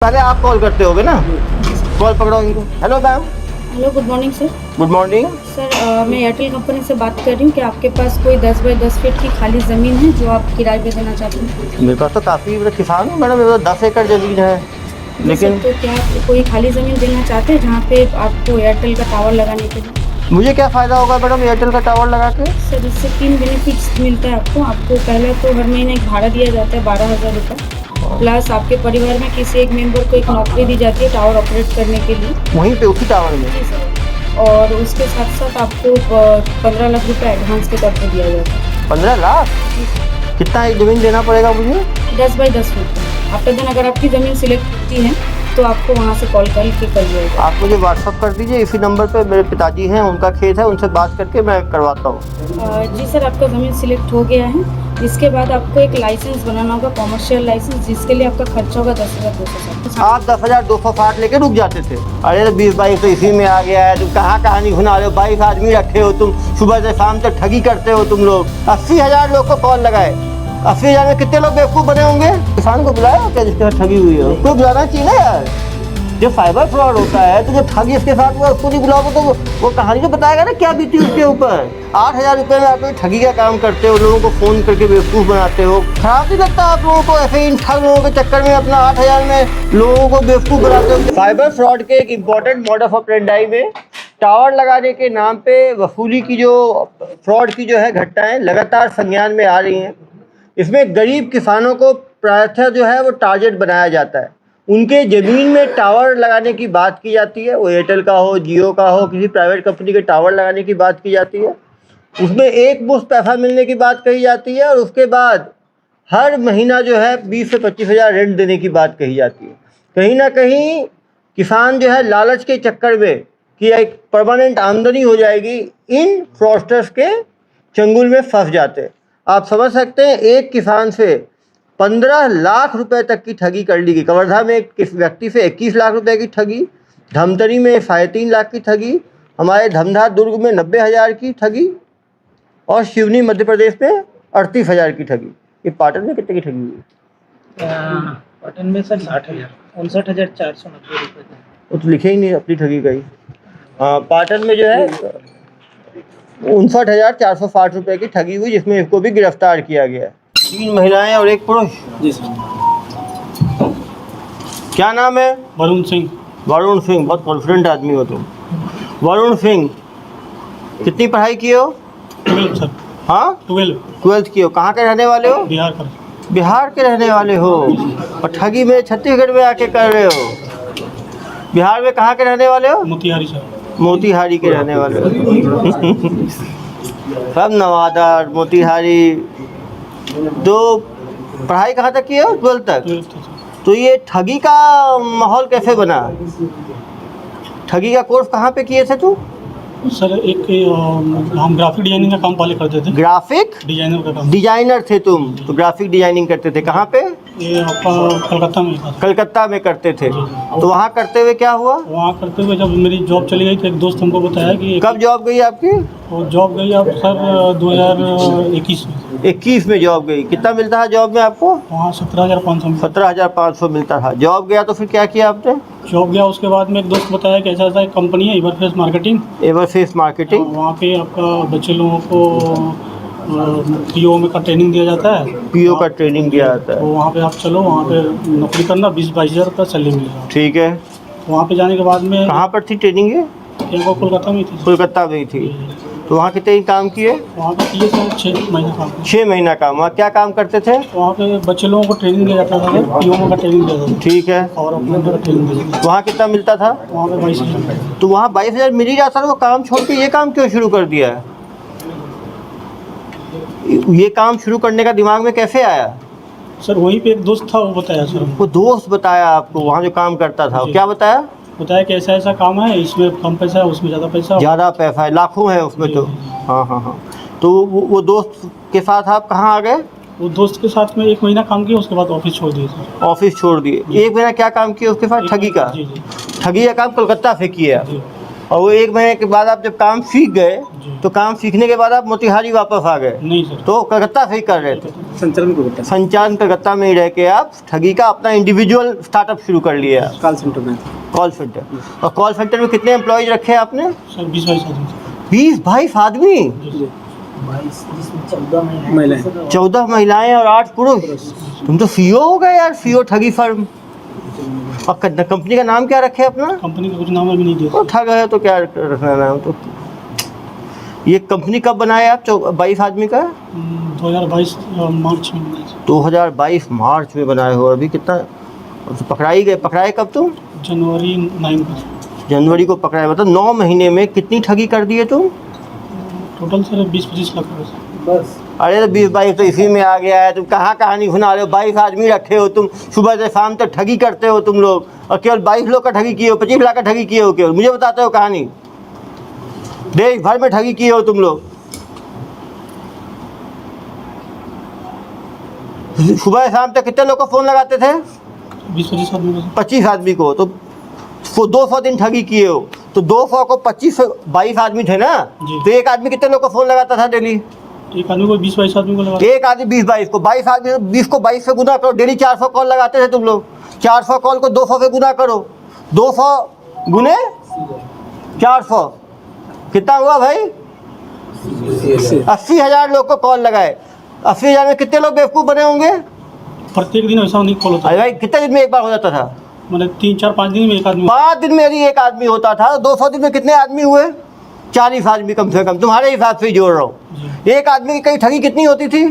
पहले आप कॉल करते होगे ना, कॉल पकड़ो इनको। Hello ma'am. Hello, good morning sir. Good morning sir मैं एयरटेल कंपनी से बात कर रही हूँ। क्या आपके पास कोई 10 बाई 10 फीट की खाली ज़मीन है जो आप किराए पे देना चाहते हैं? मेरे पास तो काफ़ी किसान हूँ मैडम, मेरे पास 10 एकड़ ज़मीन है। लेकिन तो क्या आप कोई खाली ज़मीन देना चाहते हैं जहाँ पे आपको एयरटेल का टावर लगाने के लिए? मुझे क्या फ़ायदा होगा मैडम एयरटेल का टावर लगा के? सर इससे 3 बेनिफिट्स मिलता है आपको। पहला तो हर महीने एक भाड़ा दिया जाता है 12,000 रुपये, प्लस आपके परिवार में किसी एक मेंबर को एक नौकरी दी जाती है टावर ऑपरेट करने के लिए। वहीं पे उसी टावर में? जी सर। और उसके साथ साथ आपको 15 लाख रुपये एडवांस के तौर पर दिया जाता है। 15 लाख? कितना एक ज़मीन देना पड़ेगा मुझे? 10 बाई 10 फीट। आफ्टर देन अगर आपकी ज़मीन सिलेक्ट होती है तो आपको वहाँ से कॉल करके कर लिया जाएगा। आप मुझे व्हाट्सअप कर दीजिए इसी नंबर पे। मेरे पिताजी हैं, उनका खेत है, उनसे बात करके मैं करवाता हूँ। जी सर, आपका ज़मीन सिलेक्ट हो गया है। इसके बाद आपको एक लाइसेंस बनाना होगा, कॉमर्शियल लाइसेंस, जिसके लिए आपका खर्चा होगा 10,260। आप 10,260 लेके रुक जाते थे। अरे 20-22 तो इसी में आ गया है। तुम कहाँ कहानी घुना रहे हो? 22 आदमी रखे हो तुम, सुबह से शाम तक ठगी करते हो तुम लोग। 80,000 लोग को कॉल लगाए। 80,000 में कितने लोग बेवकूफ़ बने होंगे? किसान को बुलाया क्या जिसके साथ ठगी हुई है? उसको बुलाना चाहिए ना यार। जो साइबर फ्रॉड होता है तो जो ठगी इसके साथ हुआ उसको नहीं बुलाओगे तो वो कहानी तो बताएगा ना क्या बीती उसके ऊपर। 8,000 रुपये में आप लोग ठगी का काम करते हो, लोगों को फ़ोन करके बेवकूफ़ बनाते हो। खराब नहीं लगता आप लोगों को ऐसे इन ठग लोगों के चक्कर में अपना 8,000 में लोगों को बेवकूफ़ बनाते हो? साइबर फ्रॉड के एक इम्पॉर्टेंट मोड ऑफ ऑपरेंडाई में टावर लगाने के नाम पे वसूली की जो फ्रॉड की जो है घटनाएं लगातार संज्ञान में आ रही हैं। इसमें गरीब किसानों को प्रायः जो है वो टारगेट बनाया जाता है। उनके ज़मीन में टावर लगाने की बात की जाती है, वो एयरटेल का हो, जियो का हो, किसी प्राइवेट कंपनी के टावर लगाने की बात की जाती है। उसमें एक मुश्त पैसा मिलने की बात कही जाती है और उसके बाद हर महीना जो है 20 से 25,000 रेंट देने की बात कही जाती है। कहीं ना कहीं किसान जो है लालच के चक्कर में कि एक परमानेंट आमदनी हो जाएगी, इन फ्रॉडस्टर्स के चंगुल में फंस जाते हैं। आप समझ सकते हैं एक किसान से 15 लाख रुपए तक की ठगी कर ली गई। कवर्धा में एक व्यक्ति से 21 लाख रुपए की ठगी, धमतरी में 3.5 लाख की ठगी, हमारे धमधा दुर्ग में 90,000 की ठगी और शिवनी मध्य प्रदेश में 38,000 की ठगी। ये पाटन में कितने की ठगी हुई? पाटन में सर 60,000, 59,490 रुपये। वो तो लिखे ही नहीं अपनी ठगी का ही। पाटन में जो है 59,460 रुपये की ठगी हुई, जिसमें इसको भी गिरफ्तार किया गया है। 3 महिलाएं और 1 पुरुष। जी सर। क्या नाम है? वरुण सिंह। वरुण सिंह, बहुत कॉन्फिडेंट आदमी हो तुम। वरुण सिंह, कितनी पढ़ाई किए हो? 12 सर। हाँ 12th किए हो। कहाँ के रहने वाले हो? बिहार का। बिहार के रहने वाले हो और ठगी में छत्तीसगढ़ में आके कर रहे हो। बिहार में कहाँ के रहने वाले हो? मोतिहारी सर। मोतिहारी के रहने वाले हो। सब नवादा मोतिहारी। तो पढ़ाई कहाँ तक किए हो? 12th तक। 12th sir. तो ये ठगी का माहौल कैसे बना? ठगी का कोर्स कहाँ पे किए थे तू? सर एक हम ग्राफिक डिजाइनिंग का काम पहले करते थे। ग्राफिक डिजाइनर का काम। डिजाइनर थे तुम? तो ग्राफिक डिजाइनिंग करते थे कहाँ पे? ये आपका कलकत्ता में था। कलकत्ता में करते थे। तो वहाँ करते हुए क्या हुआ? वहाँ करते हुए जब मेरी जॉब चली गई तो एक दोस्त हमको बताया कि कब जॉब गई आपकी? वो जॉब गई आप सर 2021 में। 21 में जॉब गई। कितना मिलता था जॉब में आपको? वहाँ 17,500 में। 17,500 मिलता था। जॉब गया तो फिर क्या किया आपने? जॉब गया, उसके बाद में एक दोस्त बताया कि ऐसा ऐसा एक कंपनी है एवरफेस मार्केटिंग। एवरफेस मार्केटिंग। वहाँ पे आपका बच्चे लोगों को पीओ में का ट्रेनिंग दिया जाता है। पीओ का ट्रेनिंग दिया जाता तो है। वहाँ पे आप चलो, वहाँ पे नौकरी करना, 20-22 हज़ार रुपये सैलरी मिलेगा। ठीक है। वहाँ पे जाने के बाद में कहाँ पर थी ट्रेनिंग ये? एक वो कोलकाता में थी। कोलकाता में ही थी। तो वहाँ कितने दिन काम किए? वहाँ पे किए सर 6 महीने काम। 6 महीना काम। वहाँ क्या काम करते थे? वहाँ पे बच्चे लोगों को ट्रेनिंग दिया जाता था, पीओ का ट्रेनिंग दिया जाता था ठीक है। और ऑपरेटर का ट्रेनिंग दिया जाता था। वहाँ कितना मिलता था? वहाँ पे 22,000। तो वहाँ 22,000 मिल ही जाता था। वो काम छोड़ के ये काम क्यों शुरू कर दिया है? ये काम शुरू करने का दिमाग में कैसे आया? सर वहीं पे एक दोस्त था, वो बताया सर हमको। वो दोस्त बताया आपको वहाँ जो काम करता था? क्या बताया? बताया कि ऐसा ऐसा काम है, इसमें कम पैसा है, उसमें ज़्यादा पैसा है। ज़्यादा पैसा है, लाखों है उसमें तो। हाँ हाँ हाँ। तो वो दोस्त के साथ आप कहाँ आ गए? वो दोस्त के साथ में 1 महीना काम किया, उसके बाद ऑफिस छोड़ दिए सर। ऑफिस छोड़ दिए। 1 महीना क्या काम किया उसके साथ? ठगी का। जी जी ठगी का काम कोलकाता से किया। जी। और वो 1 महीने के बाद आप जब काम सीख गए जी। तो काम सीखने के बाद आप मोतिहारी वापस आ गए, नहीं सर, तो कलकत्ता से ही कर रहे थे। संचालन को होता संचालन कलकत्ता में ही रह के आप ठगी का अपना इंडिविजुअल स्टार्टअप शुरू कर लिया, है कॉल सेंटर में। Call centre. और कॉल सेंटर में कितने एम्प्लॉयज़ रखे हैं आपने? सर 20-22 आदमी थे। 20-22 आदमी, जी। 14 महिलाएं और 8 पुरुष। तुम तो सीईओ हो गए यार, सीईओ ठगी फर्म। और कंपनी का नाम क्या रखे अपना? कंपनी का कुछ नाम अभी नहीं दिया तो ठग है तो क्या रखना नाम? तो ये कंपनी कब बनाया आप? 22 आदमी का 2022 मार्च में बनाया सर। 2022 मार्च में बनाए हो। अभी कितना तो पकड़ाए कब तुम? जनवरी 9 को जनवरी को पकड़ाए, मतलब 9 महीने में कितनी ठगी कर दिए तुम? टोटल सर 20-25 लाख रुपये सर। बस अरे तो 20-22 तो इसी में आ गया है। तुम कहाँ कहानी सुना रहे हो? 22 आदमी रखे हो तुम, सुबह से शाम तक ठगी करते हो तुम लोग, और केवल 22 लोग का ठगी किए हो, 25 लाख का ठगी किए हो केवल। मुझे बताते हो कहानी? देश भर में ठगी किए हो तुम लोग। सुबह से शाम तक कितने लोग को फ़ोन लगाते थे? 20-25 आदमी को सर। 25 आदमी को, तो 200 दिन ठगी किए हो, तो 200 को 25 22 आदमी थे ना, जी। तो एक आदमी कितने लोग को फ़ोन लगाता था डेली? एक आदमी को 20-22 आदमी को लगा। एक आदमी 20-22 को, 22 आदमी 20 को 22 से गुना करो, डेली 400 कॉल लगाते थे तुम लोग। 400 कॉल को 200 से गुना करो, 200 गुने 400 कितना हुआ भाई? 80,000 लोग को कॉल लगाए। 80,000 में कितने लोग बेवकूफ़ बने होंगे? प्रत्येक दिन ऐसा नहीं कॉल होता। अरे भाई कितने दिन में एक बार हो जाता था? मैंने 3-4-5 दिन में एक आदमी। 5 दिन में यदि एक आदमी होता था, 200 दिन में कितने आदमी हुए? 40 आदमी कम से कम, तुम्हारे हिसाब से ही जोड़ रहा हूँ। जी। एक आदमी की कहीं ठगी कितनी होती थी?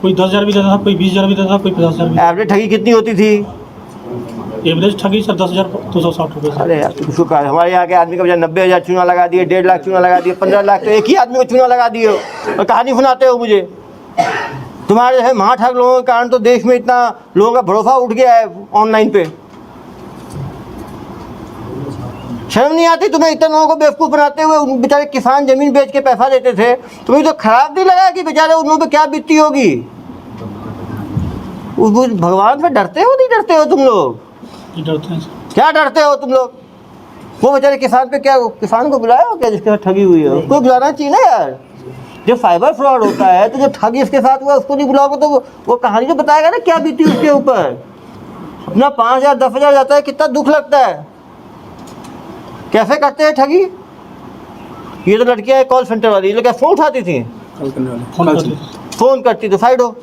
कोई 10,000 भी देता था, कोई 20,000 भी देता था, कोई 50,000 भी। एवरेज ठगी कितनी होती थी? एवरेज ठगी सर 10,260 रुपये सर। अरे यार तुम उसको कहा, हमारे यहाँ के आदमी का 90,000 चूना लगा दिए, 1.5 लाख चूना लगा दिए, 15 लाख तो एक ही आदमी को चूना लगा दिए हो, और कहानी सुनाते हो मुझे। तुम्हारे जैसे महाठग लोगों के कारण तो देश में इतना लोगों का भरोसा उठ गया है ऑनलाइन पे। शर्म नहीं आती तुम्हें इतने लोगों को बेवकूफ़ बनाते हुए? उन बेचारे किसान ज़मीन बेच के पैसा देते थे, तुम्हें तो खराब नहीं लगा कि बेचारे उन लोगों पे क्या बीतती होगी? उस भगवान से डरते हो नहीं डरते हो तुम लोग? ये डरते हैं सर। क्या डरते हो तुम लोग? वो बेचारे किसान पे क्या, किसान को बुलाया हो क्या जिसके साथ ठगी हुई है? उसको बुलाना चाहिए ना यार। जब साइबर फ्रॉड होता है तो जो ठगी इसके साथ हुआ उसको नहीं बुलाओगे तो वो कहानी तो बताएगा ना क्या बीती उसके ऊपर। अपना 5,000 10,000 जाता है, कितना दुख लगता है। कैसे करते हैं ठगी? ये तो लड़कियां हैं कॉल सेंटर वाली, ये लोग क्या फ़ोन उठाती थी? कॉल करने वाले फोन करते थे। फ़ोन करती तो साइड हो।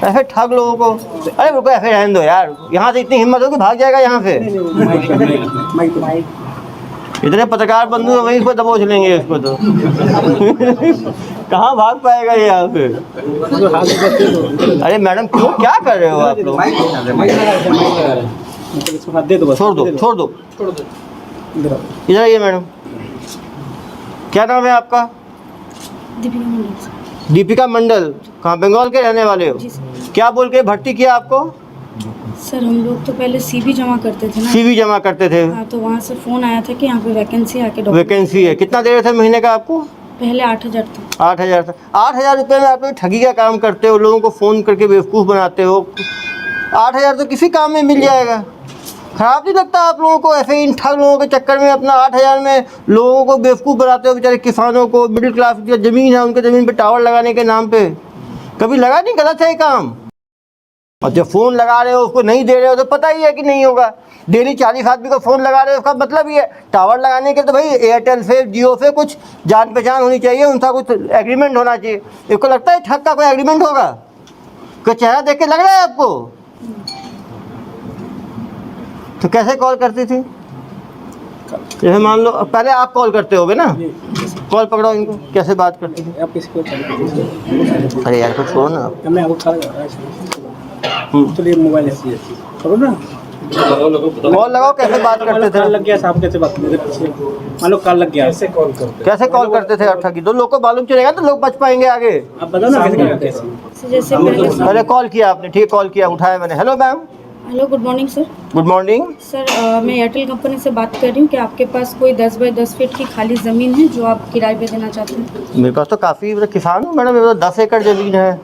ऐसे ठग लोगों को, अरे रुको ऐसे रहने दो यार, यहाँ से इतनी हिम्मत हो कि भाग जाएगा यहाँ से। इतने पत्रकार बंधु हैं, वहीं पर दबोच लेंगे इसको तो। कहाँ भाग पाएगा ये यहाँ पे? अरे मैडम क्यों, क्या कर रहे हो आप लोग? दे दो बस, छोड़ दो छोड़ दो, इधर आओ। इधर आइए मैडम। क्या नाम है आपका? दीपिका मंडल सर। दीपिका मंडल। कहाँ, बंगाल के रहने वाले हो? जी सर। क्या बोल के भर्ती किया आपको? सर हम लोग तो पहले सीवी जमा करते थे ना। CV जमा करते थे। हाँ, तो वहाँ से फ़ोन आया था कि यहाँ पे वैकेंसी आके डॉक्टर। वैकेंसी है, कितना दे रहे थे महीने का आपको? पहले 8,000 था। 8,000 था। 8,000 रुपये में आप लोग ठगी का काम करते हो, लोगों को फ़ोन करके बेवकूफ़ बनाते हो। 8,000 तो किसी काम में मिल जाएगा। खराब नहीं लगता आप लोगों को? ऐसे इन ठग लोगों के चक्कर में अपना 8,000 में लोगों को बेवकूफ़ बनाते हो। बेचारे किसानों को, मिडिल क्लास की ज़मीन है उनके ज़मीन पे टावर लगाने के नाम पे। कभी लगा नहीं गलत है ये काम? और जब फ़ोन लगा रहे हो उसको नहीं दे रहे हो तो पता ही है कि नहीं होगा। डेली 40 आदमी को फ़ोन लगा रहे हो, उसका मतलब ही है टावर लगाने के तो भाई एयरटेल से, जियो से कुछ जान पहचान होनी चाहिए, उनका कुछ एग्रीमेंट होना चाहिए। इसको लगता है ठग का कोई एग्रीमेंट होगा? कोई चेहरा देख के लग रहा है आपको? तो कैसे कॉल करती थी? जैसे मान लो पहले आप कॉल करते होगे ना, कॉल पकड़ो इनको, कैसे बात करती थी? आप किसी को चालू अरे यार कुछ छोड़ो ना। हमने आपको खा लगा चलिए मोबाइल ऐसी करो ना, कॉल लगाओ, कैसे बात करते थे? कॉल लग गया साहब, कैसे बात करते थे? मान लो कॉल लग गया, कैसे कॉल करते? कैसे कॉल करते थे आप ठगी? तो लोग को मालूम चलेगा तो लोग बच पाएंगे आगे। आप बताओ ना कैसे करते? सर जैसे पहले पहले कॉल किया आपने, ठीक, कॉल किया, उठाया मैंने। Hello ma'am. Hello, good morning sir. Good morning. Sir मैं एयरटेल कंपनी से बात कर रही हूँ कि आपके पास कोई 10 बाई 10 फीट की खाली ज़मीन है जो आप किराए पे देना चाहते हैं? मेरे पास तो काफ़ी, मतलब किसान हूँ मैडम, मेरे पास 10 एकड़ ज़मीन है।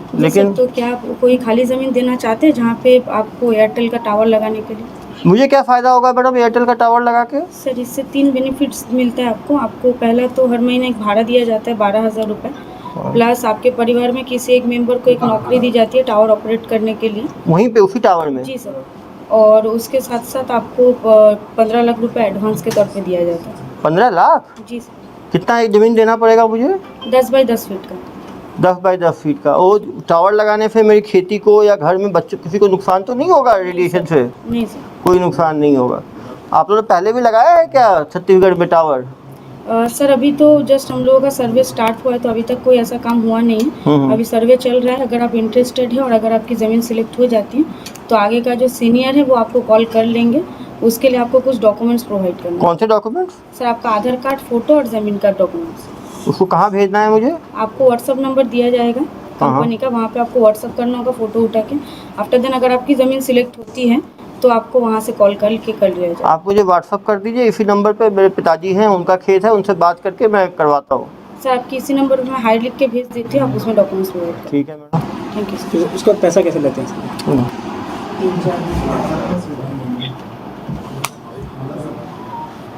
जी लेकिन सर, तो क्या आप कोई खाली ज़मीन देना चाहते हैं जहाँ पे आपको एयरटेल का टावर लगाने के लिए? मुझे क्या फ़ायदा होगा मैडम एयरटेल का टावर लगा के? सर इससे 3 बेनिफिट्स मिलता है आपको। आपको पहला तो हर महीने एक भाड़ा दिया जाता है 12,000 रुपये, प्लस आपके परिवार में किसी एक मेंबर को एक नौकरी दी जाती है टावर ऑपरेट करने के लिए। वहीं पे उसी टावर में? जी सर। और उसके साथ साथ आपको 15 लाख रुपए एडवांस के तौर पे दिया जाता है। 15 लाख? जी सर। कितना एक ज़मीन देना पड़ेगा मुझे? 10 बाई 10 फीट का। 10 बाई 10 फीट का। वो टावर लगाने से मेरी खेती को या घर में बच्चों किसी को नुकसान तो नहीं होगा रेडिएशन से? नहीं सर। कोई नुकसान नहीं होगा। आप लोगों ने पहले भी लगाया है क्या छत्तीसगढ़ में टावर? सर अभी तो जस्ट हम लोगों का सर्वे स्टार्ट हुआ है, तो अभी तक कोई ऐसा काम हुआ नहीं है। अभी सर्वे चल रहा है। अगर आप इंटरेस्टेड है और अगर आपकी ज़मीन सिलेक्ट हो जाती है तो आगे का जो सीनियर है वो आपको कॉल कर लेंगे। उसके लिए आपको कुछ डॉक्यूमेंट्स प्रोवाइड करना है। कौन से डॉक्यूमेंट्स? सर आपका आधार कार्ड, फोटो और ज़मीन का डॉक्यूमेंट्स। उसको कहाँ भेजना है मुझे? आपको व्हाट्सअप नंबर दिया जाएगा कंपनी का, वहाँ पे आपको व्हाट्सअप करना होगा फ़ोटो उठा के। आफ्टर देन अगर आपकी ज़मीन सिलेक्ट होती है तो आपको वहाँ से कॉल करके कर लिया जाए। आप मुझे व्हाट्सअप कर दीजिए इसी नंबर पे। मेरे पिताजी हैं, उनका खेत है, उनसे बात करके मैं करवाता हूँ। सर आपकी इसी नंबर पर मैं हाई लिख के भेज देती हूँ, आप उसमें डॉक्यूमेंट्स प्रोवाइड करें। ठीक है मैडम। Thank you sir. तो उसका पैसा कैसे लेते हैं सर?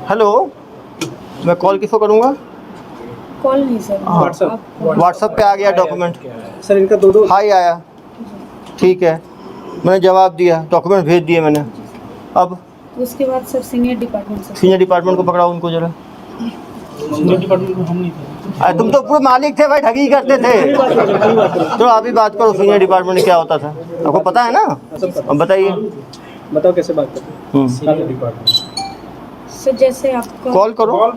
हेलो, मैं कॉल किसको करूँगा? कॉल नहीं सर, व्हाट्सएप। आप व्हाट्सएप पे आ गया डॉक्यूमेंट। सर इनका दो हाई आया, ठीक है, मैंने जवाब दिया, डॉक्यूमेंट भेज दिए मैंने। अब उसके बाद सर सीनियर डिपार्टमेंट से। सीनियर डिपार्टमेंट को पकड़ाओ उनको जरा। सीनियर डिपार्टमेंट में हम नहीं थे। अरे तुम तो पूरे मालिक थे भाई, ठगी करते थे। तो आप ही बात करो, सीनियर डिपार्टमेंट में क्या होता था आपको पता है ना? अब बताइए। बताओ कैसे बात करते हैं? सर जैसे आपका कॉल करो।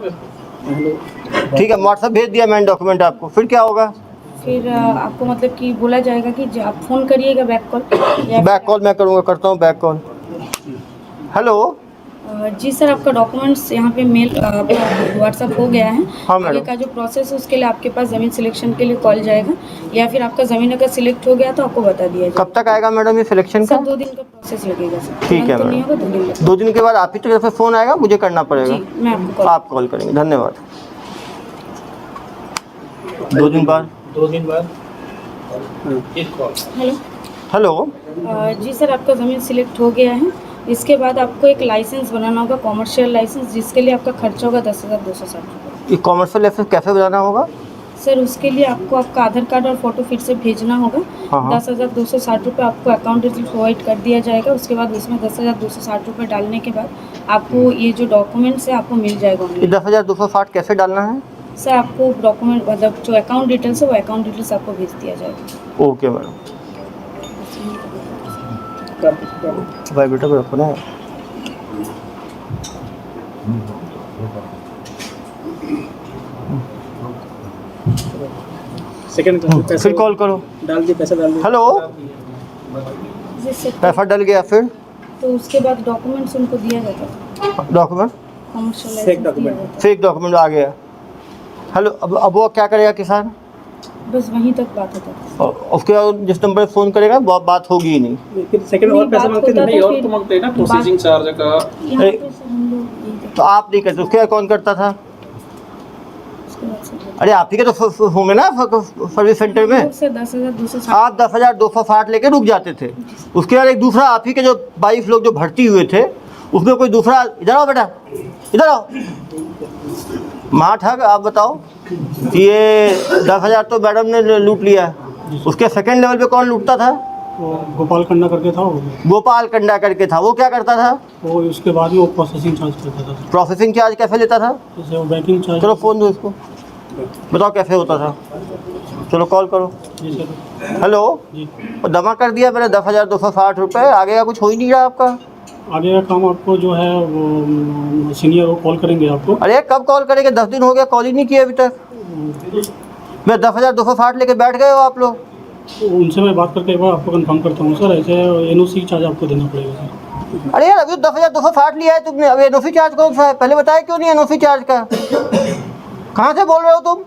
ठीक है, व्हाट्सएप भेज दिया मैंने डॉक्यूमेंट आपको। फिर क्या होगा? फिर आपको मतलब कि बोला जाएगा कि आप फ़ोन करिएगा बैक कॉल या बैक कॉल मैं करूँगा, करता हूँ बैक कॉल। हेलो। जी सर, आपका डॉक्यूमेंट्स यहाँ पे मेल व्हाट्सअप हो गया है। हाँ मैडम। आगे का जो प्रोसेस है उसके लिए आपके पास ज़मीन सिलेक्शन के लिए कॉल जाएगा, या फिर आपका ज़मीन अगर सिलेक्ट हो गया तो आपको बता दिया जाएगा। कब तक आएगा मैडम ये सिलेक्शन का? सर 2 दिन का प्रोसेस लगेगा सर। ठीक है तुरंत तो नहीं मैडम। होगा, 2 दिन लगेगा। 2 दिन के बाद आप ही तरफ से फ़ोन आएगा, मुझे करना पड़ेगा? जी मैं आपको कॉल। आप कॉल करेंगे, धन्यवाद। 2 दिन बाद। 2 दिन बाद एक कॉल। हेलो। हेलो। जी सर, आपका ज़मीन सिलेक्ट हो गया है। इसके बाद आपको एक लाइसेंस बनाना होगा, कॉमर्शियल लाइसेंस, जिसके लिए आपका खर्चा होगा 10,260 रुपये। ये कॉमर्शियल लाइसेंस कैसे बनाना होगा? सर उसके लिए आपको आपका आधार कार्ड और फोटो फिर से भेजना होगा। हाँ। 10,260 रुपये आपको अकाउंट डिटेल प्रोवाइड कर दिया जाएगा। उसके बाद उसमें 10,260 रुपये डालने के बाद आपको ये जो डॉक्यूमेंट्स है आपको मिल जाएगा ये ऑनलाइन। 10,260 कैसे डालना है? सर आपको डॉक्यूमेंट मतलब जो अकाउंट डिटेल्स है वो अकाउंट डिटेल्स आपको भेज दिया जाएगा। Okay madam. भाई बेटा को रखो ना। सेकंड फिर कॉल करो। डाल दिए, पैसा डाल दिए। हेलो। जी सर, पैसा डल गया। फिर तो उसके बाद डॉक्यूमेंट्स उनको दिया जाता है, डॉक्यूमेंट कॉमर्शियल Fake लाइसेंस दिया document। जाता फेक डॉक्यूमेंट आ गया। हेलो, अब वो क्या करेगा किसान? है। बस वहीं तक बात होता है। और उसके बाद जिस नंबर पे फ़ोन करेगा बात होगी ही नहीं। फिर सेकंड और पैसा मांगते नहीं, नहीं? और तो मांगते हैं ना प्रोसेसिंग चार्ज का। यहाँ पे सर हम लोग यही देते तो आप नहीं करते, उसके बाद कौन करता था? हैं। उसके बाद सर अरे आप ही के तो होंगे ना सर्विस सेंटर में। सर 10,260। आप 10,260 लेके रुक जाते थे। उसके बाद एक दूसरा आप ही के जो 22 लोग जो भर्ती हुए थे उसमें कोई दूसरा, इधर आओ बेटा, इधर आओ। माँ ठग, आप बताओ। ये 10,000 तो मैडम ने लूट लिया। उसके सेकंड लेवल पे कौन लूटता था? वो गोपाल कंडा करके था वो। गोपाल कंडा करके था। वो क्या करता था? वो उसके बाद में वो प्रोसेसिंग चार्ज करता था। प्रोसेसिंग चार्ज कैसे लेता था? जैसे वो बैंकिंग चार्ज। चलो फ़ोन दो इसको, बताओ कैसे होता था। चलो कॉल करो। जी सर। हेलो। जी। और जमा कर दिया मैंने 10,260 रुपये। आगे का कुछ हो ही नहीं रहा आपका। आगे का काम आपको जो है वो सीनियर वो कॉल करेंगे आपको। अरे कब कॉल करेंगे? 10 दिन हो गया, कॉल ही नहीं किया अभी तक। मैं 10,260 लेके बैठ गए हो आप लोग। उनसे मैं बात करके एक बार आपको कंफर्म करता हूँ सर। ऐसे NOC चार्ज आपको देना पड़ेगा सर। अरे यार अभी 10,260 लिया है तुमने, अभी एनओसी चार्ज कौन सा है? पहले बताया क्यों नहीं एनओसी चार्ज का? कहाँ से बोल रहे हो तुम?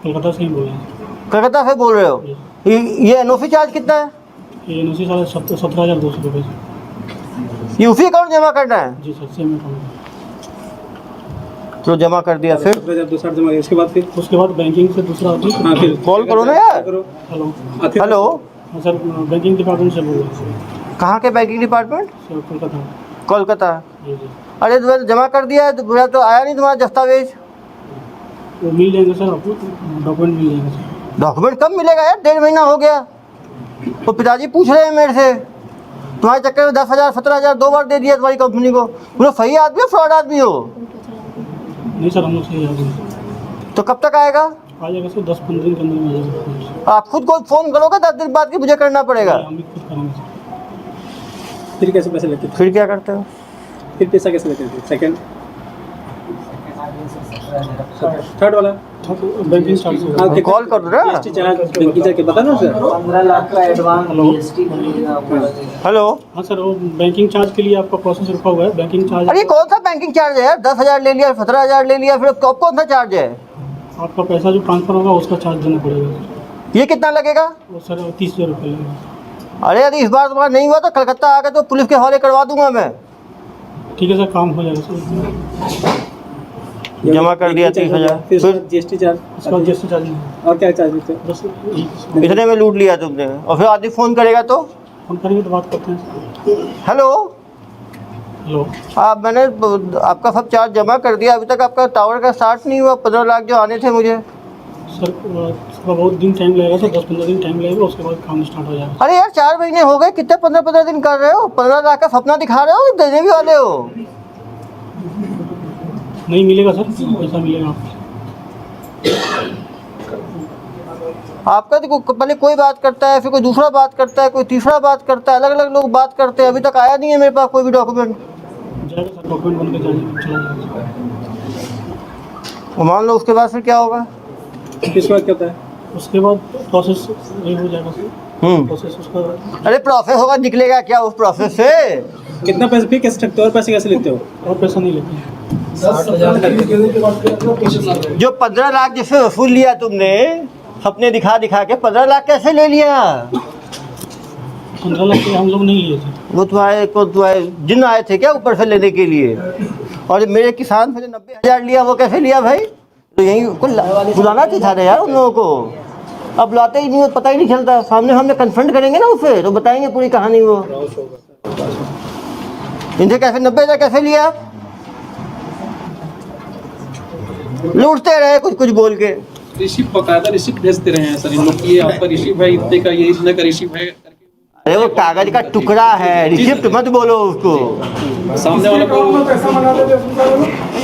कोलकाता से ही बोल रहे हैं। कलकत्ता से बोल रहे हो? ये एनओसी चार्ज कितना है? ये NOC साढ़े 17,200 रुपये सर। ये उसी अकाउंट जमा करना है? जी सर, सेम अकाउंट। तो जमा कर दिया। फिर 17,260 जमा किया। उसके बाद बैंकिंग से दूसरा आदमी। हाँ फिर कॉल करो ना यार। करो। हेलो। हेलो। हाँ सर, बैंकिंग डिपार्टमेंट से बोल रहे हैं कहाँ के banking department? Sir, Kolkata. Kolkata. जी जी। अरे तो मैंने जमा कर दिया है तो मेरा तो आया नहीं तुम्हारा दस्तावेज। वो मिल जाएंगे सर आपको, डॉक्यूमेंट मिल जाएंगे सर। डॉक्यूमेंट कब मिलेगा यार, 1.5 महीना हो गया। तो पिताजी पूछ रहे हैं मेरे से, तुम्हारे चक्कर में 10,000 17,000 2 बार दे दिया तुम्हारी कंपनी को। तुम सही आदमी हो फ्रॉड आदमी हो? नहीं सर, हम लोग सही आ जाएंगे। तो कब तक आएगा? आ जाएगा सर, 10-15 दिन के अंदर में आ जाएगा। आप खुद को फ़ोन करोगे 10 दिन बाद कि मुझे करना पड़ेगा? हम भी खुद करेंगे सर। फिर कैसे पैसे लेते थे? फिर क्या करते हो? फिर पैसा कैसे लेते थे? सेकंड थर्ड वाला बैंकिंग चार्ज हाँ, तो कॉल कर दो ना। GST चार्ज बैंकिंग चार्ज के बता ना सर। 15 लाख का एडवांस हेलो। GST लगेगा आपका। हेलो। हाँ सर, वो बैंकिंग चार्ज के लिए आपका प्रोसेस रुका हुआ है। बैंकिंग चार्ज अरे कौन सा बैंकिंग चार्ज है यार? 10,000 ले लिया, 17,000 ले लिया, फिर अब कौन सा चार्ज है? आपका पैसा जो ट्रांसफर होगा उसका चार्ज देना पड़ेगा। ये कितना लगेगा? वो सर 30,000 रुपये लगेगा। अरे यदि इस बार तुम्हारा नहीं हुआ तो कलकत्ता आकर तो पुलिस के हवाले करवा दूंगा मैं। ठीक है सर, काम हो जाएगा सर। जमा कर दिया 30,000। फिर फिर GST चार्ज, उसका GST चार्ज नहीं, और क्या चार्ज लेते हैं? बस यही। इतने में लूट लिया तुमने। और फिर आदमी फ़ोन करेगा तो हम करेंगे तो बात करते हैं। हेलो। हेलो। मैंने आपका सब चार्ज जमा कर दिया, अभी तक आपका टावर का स्टार्ट नहीं हुआ। 15 लाख जो आने थे मुझे। सर उसका बहुत दिन टाइम लगेगा सर, 10-15 दिन टाइम लगेगा, उसके बाद काम स्टार्ट हो जाएगा। अरे यार 4 महीने हो गए, कितने 15-15 दिन कर रहे हो? 15 लाख का सपना दिखा रहे हो, देने भी वाले हो? नहीं मिलेगा सर, पैसा मिलेगा आपको। आपका देखो, पहले कोई बात करता है, फिर कोई दूसरा बात करता है, कोई तीसरा बात करता है, अलग अलग लोग बात करते हैं। अभी तक आया नहीं है मेरे पास कोई भी डॉक्यूमेंट। जाएगा सर, डॉक्यूमेंट बन के चला जाएगा। मान लो उसके बाद फिर क्या होगा? इसके बाद क्या होता है? उसके बाद प्रोसेस ये हो जाएगा सर। प्रोसेस उसका अरे प्रोसेस होगा, निकलेगा क्या उस प्रोसेस से? कितना पैसे फिर कैसे रखते हो और पैसे कैसे लेते हो? और पैसा नहीं लेते हैं। जो 15 लाख जिससे वसूल लिया तुमने, सपने दिखा दिखा के 15 लाख कैसे ले लिया? 15 लाख के हम लोग नहीं लिए थे। वो तुम्हारे जिन आए थे क्या ऊपर से लेने के लिए? और मेरे किसान से जो 90,000 लिया वो कैसे लिया भाई? तो यही बुलाना चाहिए था यार उन लोगों को। अब लाते ही नहीं, पता ही नहीं चलता। सामने हमने कन्फ्रंट करेंगे ना उसे, तो बताएंगे पूरी कहानी। वो इनसे कैसे 90,000 कैसे लिया? लूटते रहे कुछ कुछ बोल के। रिसिप्ट बकायदा रिसिप्ट भेजते रहे हैं सर इन लोग, ये आपका रिसिप्ट है इतने का, ये इतने का रिसिप्ट है। अरे वो कागज का टुकड़ा है, रिसिप्ट मत बोलो उसको। सामने वाले को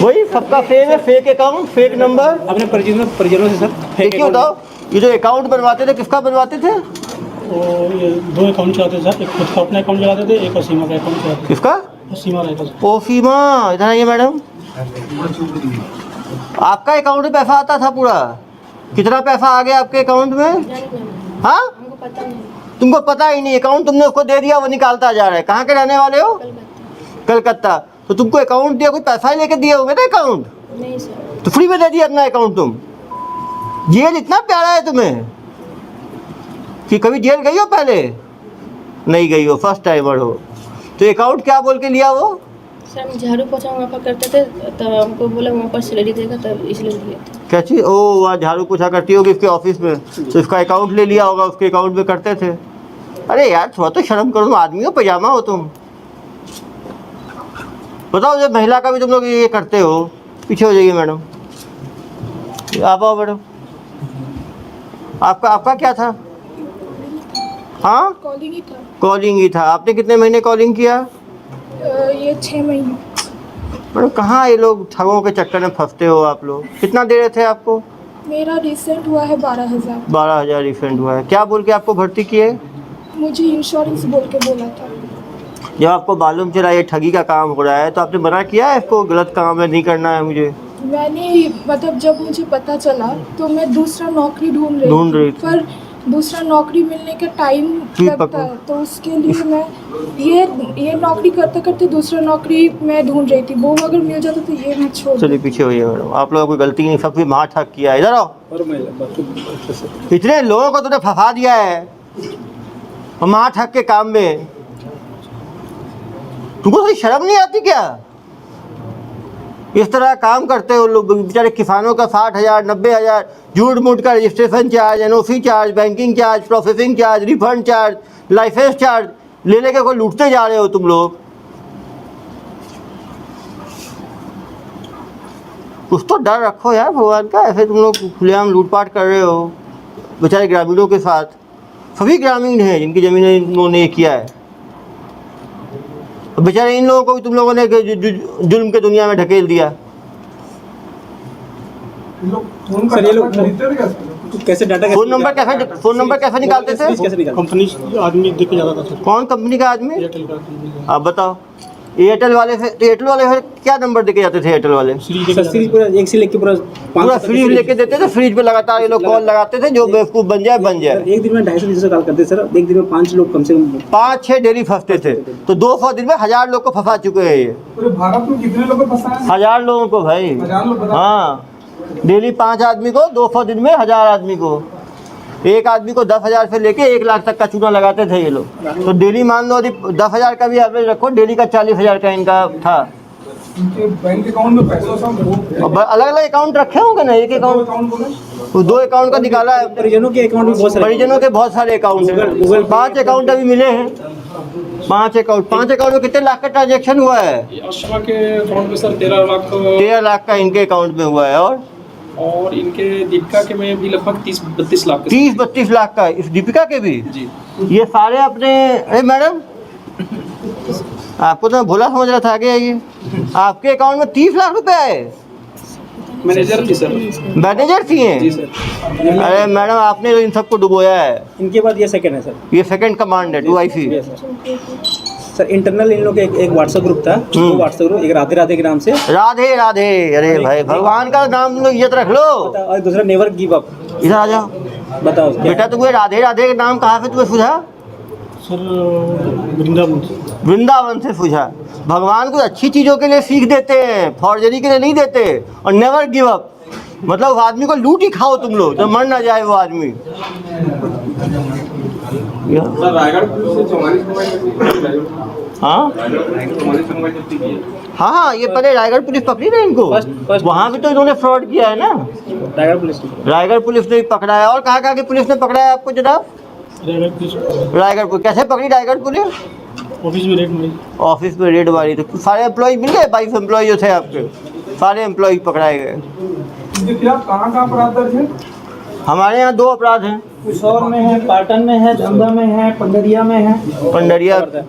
वही सबका फेक है, फेक अकाउंट, फेक नंबर। अपने परिजनों से सर एक ही बताओ, ये जो अकाउंट बनवाते थे किसका बनवाते थे? और ये 2 अकाउंट चलाते थे सर, एक खुद का अपना अकाउंट चलाते थे, एक और सीमा का अकाउंट चलाते थे। किसका? और सीमा रहेगा सर। ओ सीमा, इधर आइए मैडम। आपका अकाउंट में पैसा आता था पूरा? कितना पैसा आ गया आपके अकाउंट में? हाँ, तुमको पता ही नहीं। अकाउंट तुमने उसको दे दिया, वो निकालता जा रहा है। कहाँ के रहने वाले हो? कलकत्ता। तो तुमको अकाउंट दिया, कोई पैसा ही लेके दिए होंगे ना अकाउंट? नहीं सर। तो फ्री में दे दिया अपना अकाउंट तुम? जेल इतना प्यारा है तुम्हें कि कभी जेल गई हो पहले? नहीं गई हो, फर्स्ट टाइमर हो। तो अकाउंट क्या बोल के लिया वो? सर हम झाड़ू पोछा वहाँ पर करते थे, तब हमको बोला वहाँ पर सैलरी देगा, तब इसलिए दिया था। क्या चीज़? ओ वहाँ झाड़ू पोछा करती होगी इसके ऑफिस में, तो इसका अकाउंट ले लिया होगा, उसके अकाउंट में करते थे। अरे यार थोड़ा तो शर्म करो, तुम आदमी हो, पजामा हो तुम। बताओ, जब महिला का भी तुम लोग ये करते हो। पीछे हो जाइए मैडम, आप आओ मैडम। आपका क्या था? हाँ, कॉलिंग ही था। कॉलिंग ही था। आपने कितने महीने कॉलिंग किया? ये 6 महीने। मैडम कहाँ ये लोग ठगों के चक्कर में फंसते हो आप लोग? कितना दे रहे थे आपको? मेरा रिसेंट हुआ है 12,000। 12,000 रिफंड हुआ है। क्या बोल के आपको भर्ती किए? मुझे इंश्योरेंस बोल के बोला था। जब आपको मालूम चला ये ठगी का काम हो रहा है, तो आपने मना किया है इसको, गलत काम है, नहीं करना है मुझे? मैंने मतलब जब मुझे पता चला तो मैं दूसरा नौकरी ढूंढ रही थी, पर दूसरा नौकरी मिलने का टाइम लगता है, तो उसके लिए मैं ये नौकरी करते करते दूसरा नौकरी मैं ढूंढ रही थी। वो अगर मिल जाता तो ये मैं छोड़। चलिए पीछे होइए मैडम, आप लोगों की गलती नहीं, सब भी मार ठग किया है। इधर आओ। और इतने लोगों को तुमने फंसा दिया है मार ठग के काम में। तुमको कोई शर्म नहीं आती क्या? इस तरह काम करते हो लोग बेचारे किसानों का 60,000 90,000 झूठ मूठ का registration charge, NOC charge, banking charge, processing charge, refund charge, licence charge ले लेके कोई लूटते जा रहे हो तुम लोग। कुछ तो डर रखो यार भगवान का। ऐसे तुम लोग खुलेआम लूटपाट कर रहे हो बेचारे ग्रामीणों के साथ। सभी ग्रामीण हैं जिनकी ज़मीनें इन्होंने ये किया है। बेचारे इन लोगों को भी तुम लोगों ने जुल्म के दुनिया में ढकेल दिया। सर ये लोग कैसे डाटा फ़ोन नंबर कैसे निकालते थे? कैसे निकालते? कंपनी आदमी देख के जाता था सर, कौन कंपनी का आदमी? एयरटेल का कंपनी का। आप बताओ। एयरटेल वाले से, तो एयरटेल वाले से क्या नंबर देके जाते थे? एयरटेल वाले सर सीरीज पूरा एक से लेके पूरा पूरा फ्रीज लेके देते थे। फ्रीज पे लगातार ये लोग कॉल लगाते थे, जो बेवकूफ़ बन जाए बन जाए। एक दिन में 250 कॉल करते सर। एक दिन में 5 लोग कम से कम 5-6 डेली फंसते थे, तो 200 दिन में 1000 लोग को फंसा चुके हैं ये। पूरे भारत में कितने लोगों को फंसा है? 1000 लोगों को भाई। 1000 लोग बता। हाँ, डेली 5 आदमी को, 200 दिन में 1000 आदमी को। एक आदमी को 10,000 से लेके 1 लाख तक का चूना लगाते थे ये लोग। तो डेली मान लो यदि 10,000 का भी एवरेज रखो, डेली का 40,000 का इनका था। इनके बैंक अकाउंट में पैसा सब अलग अलग अकाउंट रखे होंगे ना, एक अकाउंट, अकाउंट बोले 2 अकाउंट का निकाला है। परिजनों के अकाउंट में बहुत सारे परिजनों के बहुत सारे अकाउंट हैं। 5 अकाउंट अभी मिले हैं। 5 अकाउंट में कितने लाख का ट्रांजेक्शन हुआ है? ये अशफा के अकाउंट में सर 13 लाख 13 लाख का इनके अकाउंट में हुआ है। और इनके दीपिका के में भी लगभग 30-32 लाख का। 30-32 लाख का इस दीपिका के भी। जी ये सारे अपने, अरे मैडम आपको तो मैं भोला समझ रहा था। आगे आइए। आपके अकाउंट में 30 लाख रुपए आए? मैनेजर थी सर। मैनेजर थी हैं? जी सर। अरे मैडम आपने तो इन सबको डुबोया है। इनके बाद ये सेकंड है सर। ये सेकंड कमांड है 2IC। सर इंटरनल इन लोग का एक व्हाट्सएप ग्रुप था। व्हाट्सएप ग्रुप एक राधे राधे के नाम से। राधे राधे। अरे भाई भगवान का नाम तुम लोग इज्जत रख लो। और दूसरा नेवर गिव अप। इधर आ जाओ। बताओ क्या? बेटा तुम्हें राधे राधे का नाम कहाँ से तुम्हें सूझा? सर वृंदावन से। वृंदावन से सूझा। भगवान को अच्छी चीज़ों के लिए सीख देते हैं, फॉर्जरी के लिए नहीं देते। और नेवर गिव अप मतलब उस आदमी को लूट ही खाओ तुम लोग, जब मर ना जाए वो आदमी। हाँ हाँ, ये पहले रायगढ़ पुलिस पकड़ी ना इनको। फर्स्ट वहाँ भी तो इन्होंने फ्रॉड किया है ना। रायगढ़ पुलिस ने भी पकड़ा है। और कहाँ की पुलिस ने पकड़ा है आपको जनाब? रायगढ़ पुलिस। कैसे पकड़ी रायगढ़ पुलिस? ऑफिस में रेड मारी। ऑफिस में रेड मारी तो सारे एम्प्लॉय मिल गए। 22 एम्प्लॉय जो थे आपके, सारे एम्प्लॉय पकड़ाए गए। इनके खिलाफ कहाँ अपराध दर्ज है? हमारे यहाँ 2 अपराध हैं। पिशौर में है, पाटन में है, धंधा में है, पंडरिया में है। पंडरिया सर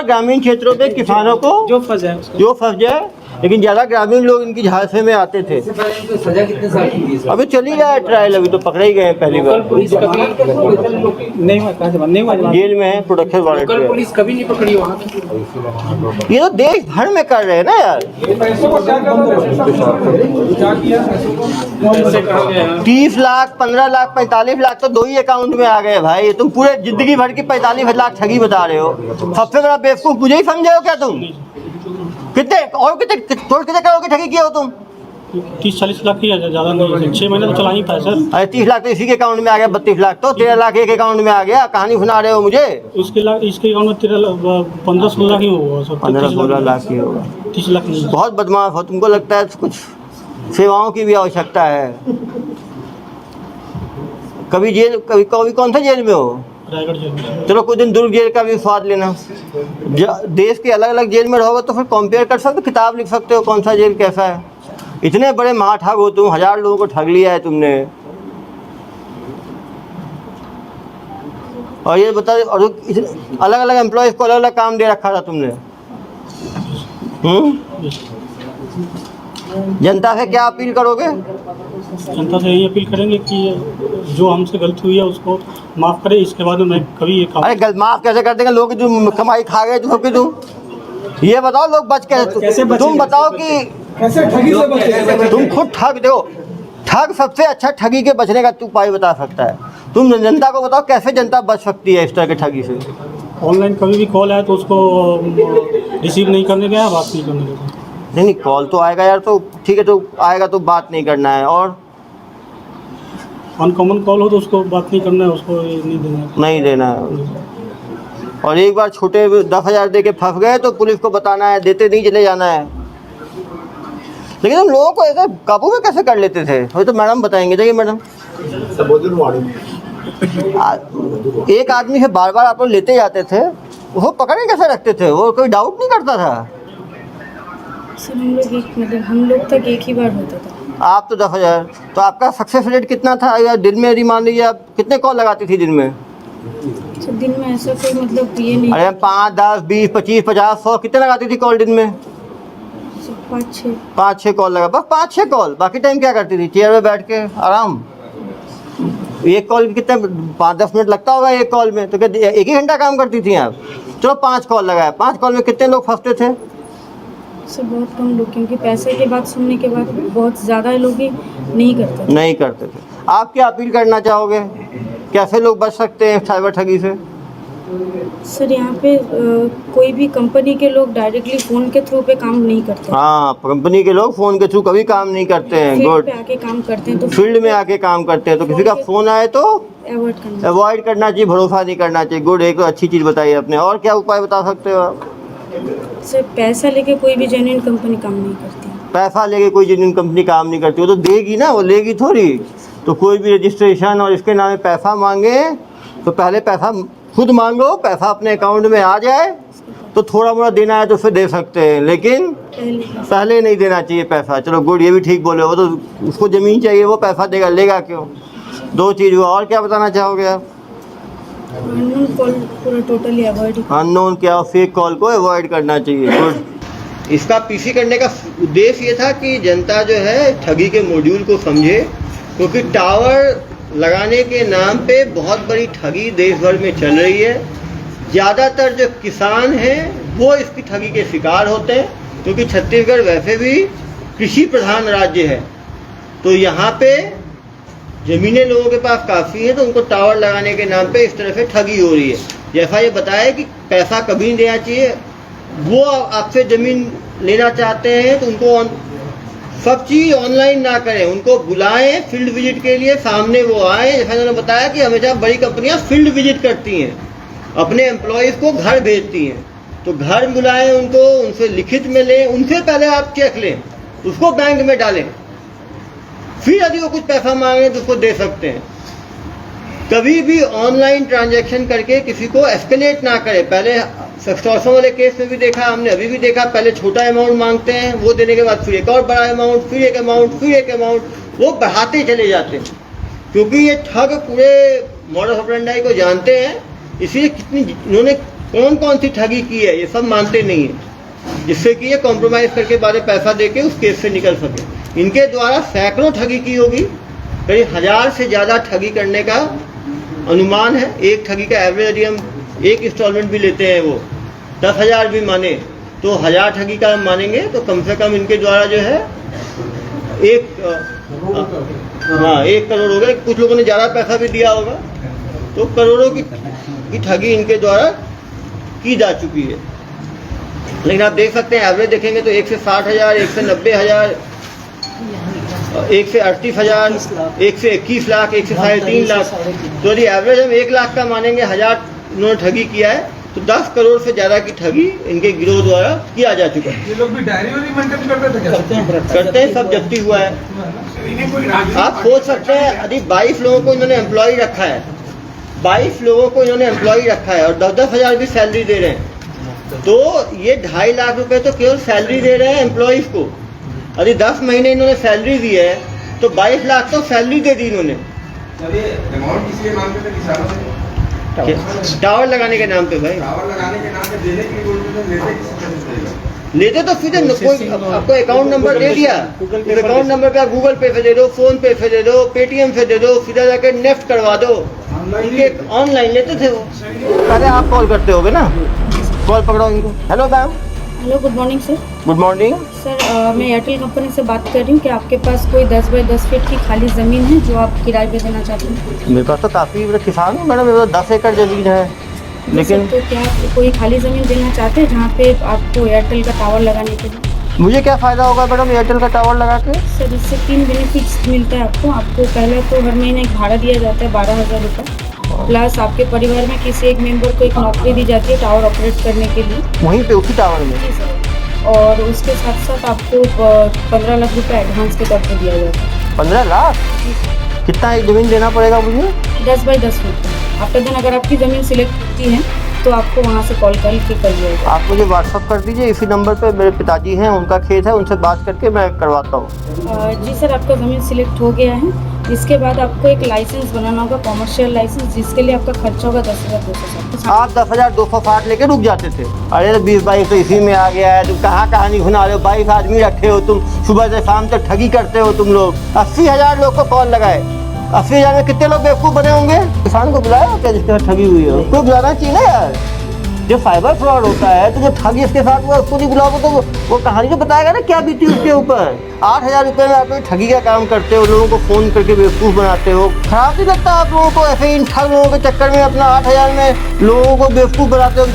ग्रामीण क्षेत्रों के किसानों को जो फंस जाए, लेकिन ज़्यादा ग्रामीण लोग इनकी झांसे में आते थे। सजा कितने साल की है? अभी चली रहा है ट्रायल, अभी तो पकड़े ही गए हैं पहली बार। नहीं हुआ, कहाँ से नहीं हुआ? जेल में है, प्रोडक्शन वारंट पे। पुलिस कभी नहीं पकड़ी वहाँ की। ये तो देश भर में कर रहे हैं ना यार। पैसों को क्या किया? 30 लाख, 15 लाख, 45 लाख तो 2 ही अकाउंट में आ गए भाई। तुम पूरे जिंदगी भर की 45 लाख ठगी बता रहे हो। सबसे बड़ा बेवकूफ मुझे ही समझे हो क्या तुम? कितने करोड़ की ठगी किए हो तुम? 30-40 लाख ही है, ज़्यादा नहीं है। 6 महीने तो चला ही पाया सर। अरे 30 लाख तो इसी के अकाउंट में आ गया। 32 लाख तो 13 लाख एक अकाउंट में आ गया। कहानी सुना रहे हो मुझे? इसके अकाउंट में 15-16 लाख ही होगा सर। 15-16 लाख ही होगा। 30 लाख नहीं। बहुत बदमाश हो। तुमको लगता है कुछ सेवाओं की भी आवश्यकता है। कभी जेल, कभी कौन सा जेल में हो? रायगढ़ जेल में। चलो कुछ दिन दुर्ग जेल का भी स्वाद लेना। देश के अलग अलग जेल में रहोगे तो फिर कंपेयर कर सकते हो, किताब लिख सकते हो कौन सा जेल कैसा है। इतने बड़े महाठग हो तुम, 1000 लोगों को ठग लिया है तुमने। और ये बता, और अलग अलग एम्प्लॉयज़ को अलग अलग काम दे रखा था तुमने। जनता से क्या अपील करोगे? जनता से यही अपील करेंगे कि जो हमसे गलती हुई है उसको माफ़ करें। इसके बाद में मैं कभी ये काम। अरे माफ़ कैसे कर देंगे? लोग जो कमाई खा गए तुम ये बताओ, लोग बच कैसे? तुम बताओ कि कैसे ठगी से बचे? तुम खुद ठग दो। ठग सबसे अच्छा ठगी के बचने का तू उपाय बता सकता है। तुम जनता को बताओ कैसे जनता बच सकती है इस तरह के ठगी से। ऑनलाइन कभी भी कॉल आया तो उसको रिसीव नहीं करने गया, बात नहीं करने गया। नहीं कॉल तो आएगा यार, तो ठीक है, तो आएगा तो बात नहीं करना है। और अनकॉमन कॉल हो तो उसको बात नहीं करना है, उसको नहीं देना है। और एक बार छोटे 10,000 दे के फंस गए तो पुलिस को बताना है, देते नहीं चले जाना है। लेकिन हम लोगों को ऐसे काबू में कैसे कर लेते थे? वही तो मैडम बताएंगे। देखिए मैडम, एक आदमी से बार बार आप लोग लेते जाते थे, वो पकड़े कैसे रखते थे? वो कोई डाउट नहीं करता था? सर हम लोग तक एक ही बार होता था। आप तो 10,000, तो आपका सक्सेस रेट कितना था? या दिन में यदि मान लीजिए आप कितने कॉल लगाती थी दिन में? सर दिन में ऐसा कोई मतलब ये नहीं, अरे 5, 10, 20, 25, 50, 100 कितने लगाती थी कॉल दिन में? सर 5-6। 5-6 कॉल लगा, बस 5-6 कॉल। बाकी टाइम क्या करती थी? चेयर पे बैठ के आराम। एक कॉल कितने 5-10 मिनट लगता होगा एक कॉल में, तो क्या एक ही घंटा काम करती थी आप? चलो 5 कॉल लगाया, 5 कॉल में कितने लोग फंसते थे? सर बहुत कम लोग, क्योंकि पैसे की बात सुनने के बाद बहुत ज़्यादा लोग ही नहीं करते थे। आप क्या अपील करना चाहोगे? कैसे लोग बच सकते हैं साइबर ठगी से? सर यहाँ पे कोई भी कंपनी के लोग डायरेक्टली फ़ोन के थ्रू पे काम नहीं करते, हाँ, कंपनी के लोग फ़ोन के थ्रू कभी काम नहीं करते हैं। फील्ड गुड, पे आके काम करते हैं, तो फील्ड में आके काम करते हैं, तो किसी का फ़ोन आए तो अवॉइड करना चाहिए, भरोसा नहीं करना चाहिए। गुड, एक तो अच्छी चीज़ बताई आपने। और क्या उपाय बता सकते हो आप? सर पैसा लेके कोई भी जेन्युइन कंपनी काम नहीं करती। पैसा लेके कोई जेन्युइन कंपनी काम नहीं करती, वो तो देगी ना, वो लेगी थोड़ी। तो कोई भी रजिस्ट्रेशन और इसके नाम पे पैसा मांगे तो पहले पैसा खुद मांगो, पैसा अपने अकाउंट में आ जाए तो थोड़ा मोड़ा देना है तो फिर दे सकते हैं, लेकिन पहले नहीं देना चाहिए पैसा। चलो गुड, ये भी ठीक बोले। वो तो उसको ज़मीन चाहिए, वो पैसा देगा, लेगा क्यों? 2 चीज़ हुआ। और क्या बताना चाहोगे आप? अननोन कॉल पूरा टोटली अवॉइड। अननोन क्या, फेक कॉल को अवॉइड करना चाहिए। गुड। इसका पीसी करने का उद्देश्य ये था कि जनता जो है ठगी के मॉड्यूल को समझे, क्योंकि टावर लगाने के नाम पे बहुत बड़ी ठगी देश भर में चल रही है। ज़्यादातर जो किसान हैं वो इसकी ठगी के शिकार होते हैं, क्योंकि छत्तीसगढ़ वैसे भी कृषि प्रधान राज्य है, तो यहाँ पे ज़मीनें लोगों के पास काफ़ी हैं, तो उनको टावर लगाने के नाम पे इस तरह से ठगी हो रही है। जैसा ये बताया कि पैसा कभी नहीं देना चाहिए। वो आपसे ज़मीन लेना चाहते हैं तो उनको सब चीज़ ऑनलाइन ना करें, उनको बुलाएं फील्ड विजिट के लिए, सामने वो आए। जैसा उन्होंने बताया कि हमेशा बड़ी कंपनियां फील्ड विजिट करती हैं, अपने एम्प्लॉयज़ को घर भेजती हैं, तो घर बुलाएं उनको, उनसे लिखित में लें, उनसे पहले आप चेक लें, उसको बैंक में डालें, फिर यदि वो कुछ पैसा मांगे तो उसको दे सकते हैं। कभी भी ऑनलाइन ट्रांजैक्शन करके किसी को एस्केलेट ना करें। पहले एक्सटॉर्शन वाले केस में भी देखा हमने, अभी भी देखा, पहले छोटा अमाउंट मांगते हैं, वो देने के बाद फिर एक और बड़ा अमाउंट, फिर एक अमाउंट, फिर एक अमाउंट, वो बढ़ाते चले जाते हैं। क्योंकि ये ठग पूरे मॉडस ऑपरेंडी को जानते हैं, इसलिए इन्होंने कौन कौन सी ठगी की है ये सब मानते नहीं है, जिससे कि ये कॉम्प्रोमाइज़ करके बाद में पैसा देके उस केस से निकल सके। इनके द्वारा सैकड़ों ठगी की होगी, करीब 1000 से ज़्यादा ठगी करने का अनुमान है। एक ठगी का एवरेज यदि हम एक इंस्टॉलमेंट भी लेते हैं, वो 10,000 भी माने तो 1000 ठगी का हम मानेंगे तो कम से कम इनके द्वारा जो है 1 करोड़ हो गया। कुछ लोगों ने ज़्यादा पैसा भी दिया होगा, तो करोड़ों की ठगी इनके द्वारा की जा चुकी है। लेकिन आप देख सकते हैं एवरेज देखेंगे तो 1 से 60,000, 1 से 90,000, 1 से 38,000, 1 से 21 लाख, 1 से 3.5 लाख। तो यदि एवरेज हम 1 लाख का मानेंगे, 1000 उन्होंने ठगी किया है, तो 10 करोड़ से ज़्यादा की ठगी इनके गिरोह द्वारा किया जा चुका है। ये लोग भी डायरी वारी मेंटेन करते थे क्या? करते हैं, सब जब्ती हुआ है। आप सोच सकते हैं यदि 22 लोगों को इन्होंने एम्प्लॉय रखा है, 22 लोगों को इन्होंने एम्प्लॉय रखा है और 10-10 हज़ार भी सैलरी दे रहे हैं, तो ये 2.5 लाख रुपए तो केवल सैलरी दे रहे हैं एम्प्लॉयज़ को। यदि 10 महीने इन्होंने सैलरी दी है तो 22 लाख तो सैलरी दे दी इन्होंने। अमाउंट किसी मांगते थे किसानों से? टावर लगाने के नाम पे भाई, टावर लगाने के नाम पे देने के लिए बोलते थे, लेते तो सीधे कोई आपको अकाउंट नंबर दे दिया, अकाउंट नंबर पे आप गूगल पे से दे दो, फोन पे से दे दो, पेटीएम से दे दो, सीधा जाके नेफ्ट करवा दो। ऑनलाइन लेते थे वो। पहले आप कॉल करते होगे ना, कॉल पकड़ो इनको। Hello ma'am. Hello, good morning sir. Good morning sir, मैं एयरटेल कंपनी से बात कर रही हूँ कि आपके पास कोई 10 बाई 10 फीट की खाली ज़मीन है जो आप किराए पे देना चाहते हैं? मेरे पास तो काफ़ी किसान हूँ मैडम, मेरे पास 10 एकड़ ज़मीन है। लेकिन तो क्या आप कोई खाली ज़मीन देना चाहते हैं जहाँ पे आपको एयरटेल का टावर लगाने के लिए? मुझे क्या फ़ायदा होगा मैडम एयरटेल का टावर लगा के? सर, इससे 3 बेनिफिट्स मिलता है आपको। पहले तो हर महीने एक भाड़ा दिया जाता है 12,000 रुपये, प्लस आपके परिवार में किसी एक मेंबर को एक नौकरी दी जाती है टावर ऑपरेट करने के लिए, वहीं पे उसी टावर में। जी सर। और उसके साथ साथ आपको 15 लाख रुपए एडवांस के तौर पे दिया जाता है। 15 लाख? कितना एक ज़मीन देना पड़ेगा मुझे? 10 बाई 10 फीट। आफ्टर देन अगर आपकी ज़मीन सिलेक्ट होती है तो आपको वहाँ से कॉल करके कर लिएगा। आप मुझे व्हाट्सअप कर दीजिए इसी नंबर पे, मेरे पिताजी हैं, उनका खेत है, उनसे बात करके मैं करवाता हूँ। जी सर, आपका ज़मीन सिलेक्ट हो गया है। इसके बाद आपको एक लाइसेंस बनाना होगा, कॉमर्शियल लाइसेंस, जिसके लिए आपका खर्चा होगा 10,260। आप 10,260 लेके रुक जाते थे। अरे 20-22 तो इसी में आ गया है, तुम कहाँ कहानी घुना रहे हो। 22 आदमी रखे हो तुम, सुबह से शाम तक ठगी करते हो तुम लोग। 80,000 लोग को कॉल लगाए। 80,000 में कितने लोग बेवकूफ़ बने होंगे? किसान को बुलाया क्या जिसके साथ ठगी हुई हो? उसको बुलाना चाहिए ना यार। जो साइबर फ्रॉड होता है तो जो ठगी इसके साथ हुआ उसको नहीं बुलाओगे तो वो कहानी तो बताएगा ना क्या बीती उसके ऊपर। 8,000 रुपये में आप लोग ठगी का काम करते हो, लोगों को फ़ोन करके बेवकूफ़ बनाते हो। खराब नहीं लगता आप लोगों को ऐसे इन ठग लोगों के चक्कर में अपना 8,000 में लोगों को बेवकूफ़ बनाते हो?